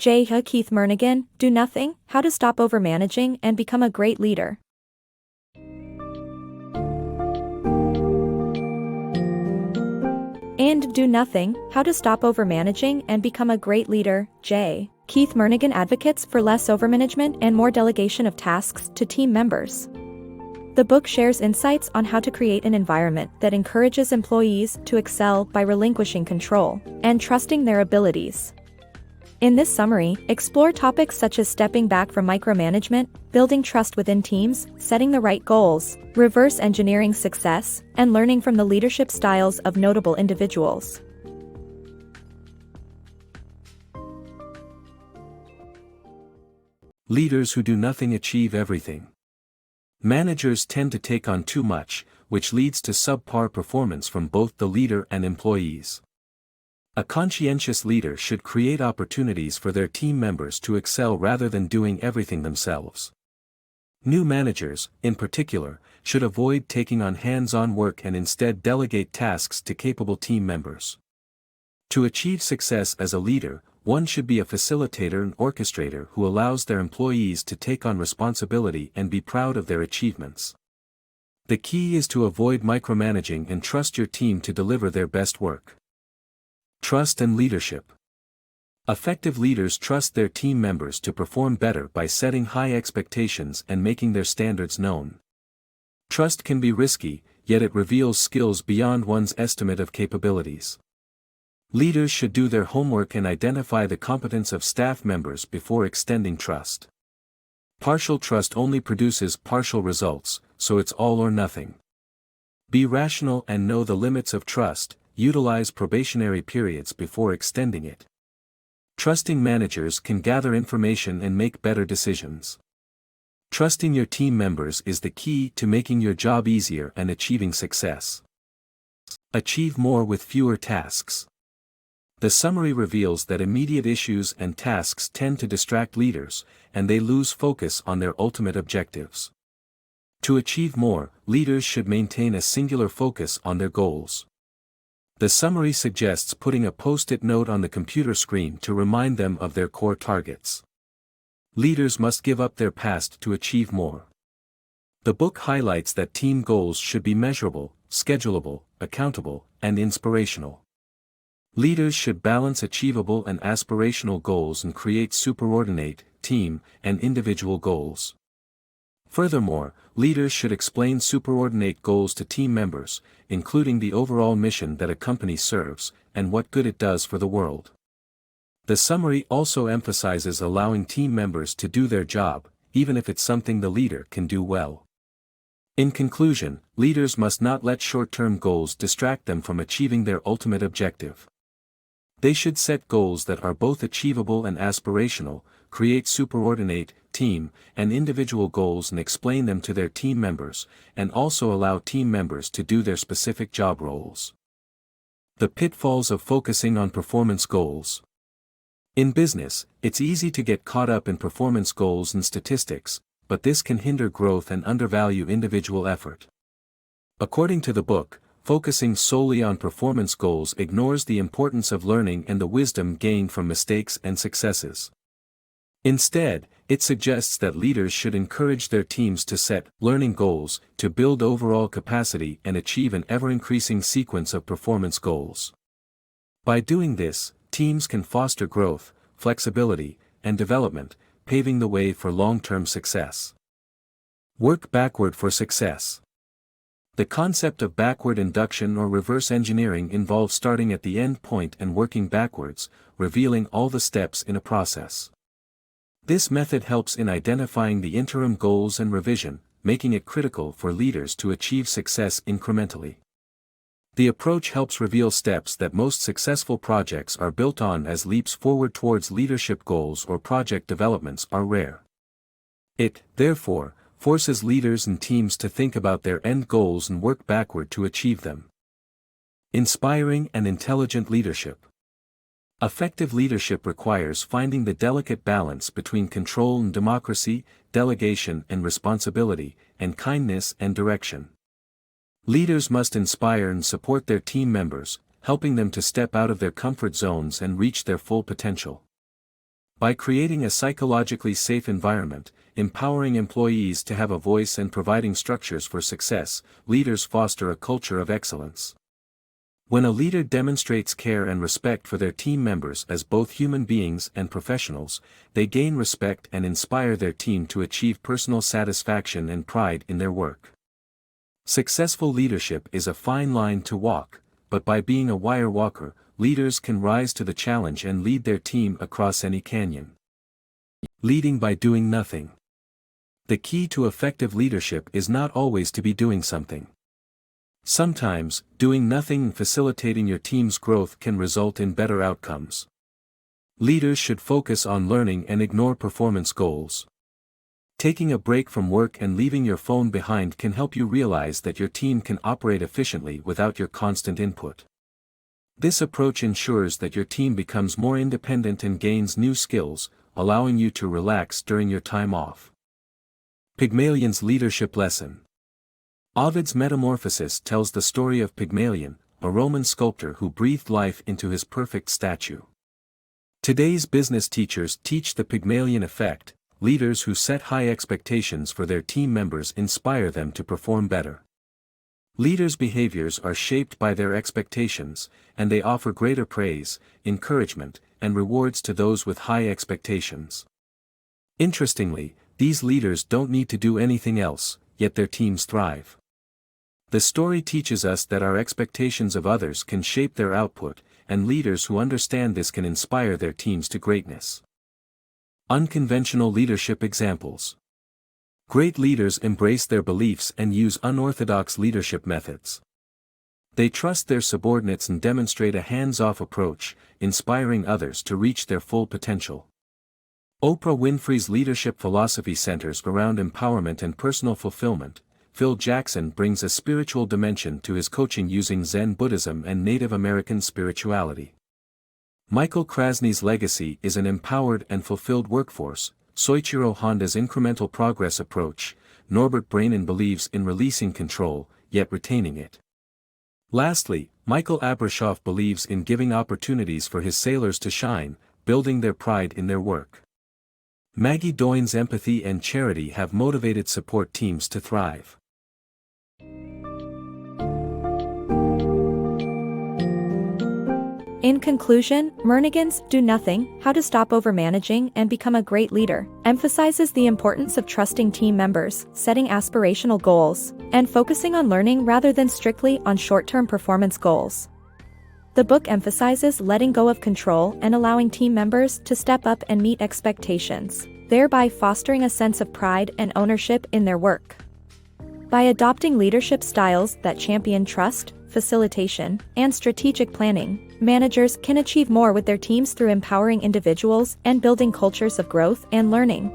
JKeithMurnighan, Do Nothing, How to Stop Overmanaging and Become a Great Leader. And Do Nothing, How to Stop Overmanaging and Become a Great Leader. JKeithMurnighan advocates for less overmanagement and more delegation of tasks to team members. The book shares insights on how to create an environment that encourages employees to excel by relinquishing control and trusting their abilities. In this summary, explore topics such as stepping back from micromanagement, building trust within teams, setting the right goals, reverse engineering success, and learning from the leadership styles of notable individuals. Leaders who do nothing achieve everything. Managers tend to take on too much, which leads to subpar performance from both the leader and employees. A conscientious leader should create opportunities for their team members to excel rather than doing everything themselves. New managers, in particular, should avoid taking on hands-on work and instead delegate tasks to capable team members. To achieve success as a leader, one should be a facilitator and orchestrator who allows their employees to take on responsibility and be proud of their achievements. The key is to avoid micromanaging and trust your team to deliver their best work. Trust and leadership. Effective leaders trust their team members to perform better by setting high expectations and making their standards known. Trust can be risky, yet it reveals skills beyond one's estimate of capabilities. Leaders should do their homework and identify the competence of staff members before extending trust. Partial trust only produces partial results, so it's all or nothing. Be rational and know the limits of trust. Utilize probationary periods before extending it. Trusting managers can gather information and make better decisions. Trusting your team members is the key to making your job easier and achieving success. Achieve more with fewer tasks. The summary reveals that immediate issues and tasks tend to distract leaders, and they lose focus on their ultimate objectives. To achieve more, leaders should maintain a singular focus on their goals. The summary suggests putting a post-it note on the computer screen to remind them of their core targets. Leaders must give up their past to achieve more. The book highlights that team goals should be measurable, schedulable, accountable, and inspirational. Leaders should balance achievable and aspirational goals and create superordinate, team, and individual goals. Furthermore, leaders should explain superordinate goals to team members, including the overall mission that a company serves, and what good it does for the world. The summary also emphasizes allowing team members to do their job, even if it's something the leader can do well. In conclusion, leaders must not let short-term goals distract them from achieving their ultimate objective. They should set goals that are both achievable and aspirational, create superordinate, team, and individual goals and explain them to their team members, and also allow team members to do their specific job roles. The pitfalls of focusing on performance goals. In business, it's easy to get caught up in performance goals and statistics, but this can hinder growth and undervalue individual effort. According to the book, focusing solely on performance goals ignores the importance of learning and the wisdom gained from mistakes and successes. Instead, it suggests that leaders should encourage their teams to set learning goals to build overall capacity and achieve an ever-increasing sequence of performance goals. By doing this, teams can foster growth, flexibility, and development, paving the way for long-term success. Work backward for success. The concept of backward induction or reverse engineering involves starting at the end point and working backwards, revealing all the steps in a process. This method helps in identifying the interim goals and revision, making it critical for leaders to achieve success incrementally. The approach helps reveal steps that most successful projects are built on, as leaps forward towards leadership goals or project developments are rare. It, therefore, forces leaders and teams to think about their end goals and work backward to achieve them. Inspiring and intelligent leadership. Effective leadership requires finding the delicate balance between control and democracy, delegation and responsibility, and kindness and direction. Leaders must inspire and support their team members, helping them to step out of their comfort zones and reach their full potential. By creating a psychologically safe environment, empowering employees to have a voice and providing structures for success, leaders foster a culture of excellence. When a leader demonstrates care and respect for their team members as both human beings and professionals, they gain respect and inspire their team to achieve personal satisfaction and pride in their work. Successful leadership is a fine line to walk, but by being a wire walker, leaders can rise to the challenge and lead their team across any canyon. Leading by doing nothing. The key to effective leadership is not always to be doing something. Sometimes, doing nothing and facilitating your team's growth can result in better outcomes. Leaders should focus on learning and ignore performance goals. Taking a break from work and leaving your phone behind can help you realize that your team can operate efficiently without your constant input. This approach ensures that your team becomes more independent and gains new skills, allowing you to relax during your time off. Pygmalion's leadership lesson. Ovid's Metamorphosis tells the story of Pygmalion, a Roman sculptor who breathed life into his perfect statue. Today's business teachers teach the Pygmalion effect. Leaders who set high expectations for their team members inspire them to perform better. Leaders' behaviors are shaped by their expectations, and they offer greater praise, encouragement, and rewards to those with high expectations. Interestingly, these leaders don't need to do anything else, yet their teams thrive. The story teaches us that our expectations of others can shape their output, and leaders who understand this can inspire their teams to greatness. Unconventional leadership examples. Great leaders embrace their beliefs and use unorthodox leadership methods. They trust their subordinates and demonstrate a hands-off approach, inspiring others to reach their full potential. Oprah Winfrey's leadership philosophy centers around empowerment and personal fulfillment. Phil Jackson brings a spiritual dimension to his coaching using Zen Buddhism and Native American spirituality. Michael Krasny's legacy is an empowered and fulfilled workforce. Soichiro Honda's incremental progress approach. Norbert Brainin believes in releasing control, yet retaining it. Lastly, Michael Abrashoff believes in giving opportunities for his sailors to shine, building their pride in their work. Maggie Doyne's empathy and charity have motivated support teams to thrive. In conclusion, Murnighan's Do Nothing, How to Stop Overmanaging and Become a Great Leader, emphasizes the importance of trusting team members, setting aspirational goals, and focusing on learning rather than strictly on short-term performance goals. The book emphasizes letting go of control and allowing team members to step up and meet expectations, thereby fostering a sense of pride and ownership in their work. By adopting leadership styles that champion trust, facilitation, and strategic planning, managers can achieve more with their teams through empowering individuals and building cultures of growth and learning.